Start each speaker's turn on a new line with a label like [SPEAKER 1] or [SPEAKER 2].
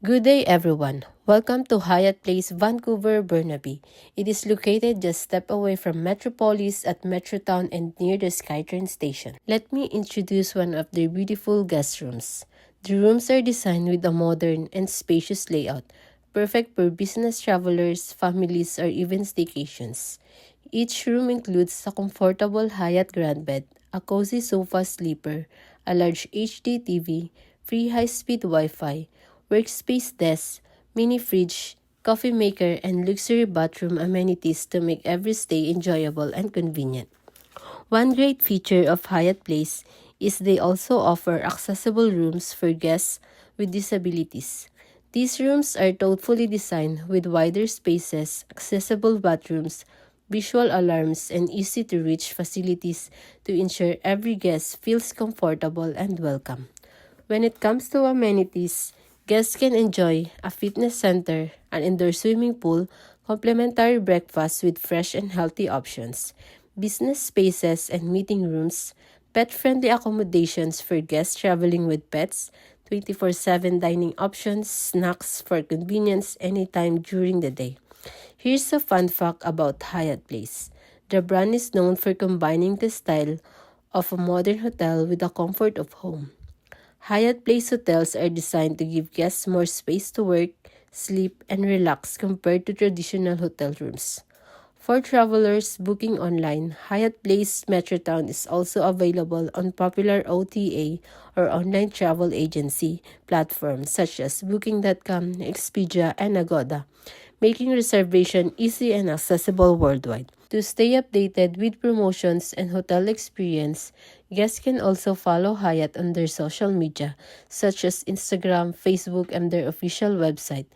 [SPEAKER 1] Good day, everyone. Welcome to Hyatt Place, Vancouver, Burnaby. It is located just a step away from Metropolis at Metrotown and near the SkyTrain station. Let me introduce one of their beautiful guest rooms. The rooms are designed with a modern and spacious layout, perfect for business travelers, families, or even staycations. Each room includes a comfortable Hyatt grand bed, a cozy sofa sleeper, a large HD TV, free high-speed Wi-Fi, workspace desk, mini fridge, coffee maker, and luxury bathroom amenities to make every stay enjoyable and convenient. One great feature of Hyatt Place is they also offer accessible rooms for guests with disabilities. These rooms are thoughtfully designed with wider spaces, accessible bathrooms, visual alarms, and easy-to-reach facilities to ensure every guest feels comfortable and welcome. When it comes to amenities, guests can enjoy a fitness center, an indoor swimming pool, complimentary breakfast with fresh and healthy options, business spaces and meeting rooms, pet-friendly accommodations for guests traveling with pets, 24/7 dining options, snacks for convenience anytime during the day. Here's a fun fact about Hyatt Place. The brand is known for combining the style of a modern hotel with the comfort of home. Hyatt Place hotels are designed to give guests more space to work, sleep, and relax compared to traditional hotel rooms. For travelers booking online, Hyatt Place Metrotown is also available on popular OTA or online travel agency platforms such as Booking.com, Expedia, and Agoda, making reservation easy and accessible worldwide. To stay updated with promotions and hotel experience, guests can also follow Hyatt on their social media, such as Instagram, Facebook, and their official website.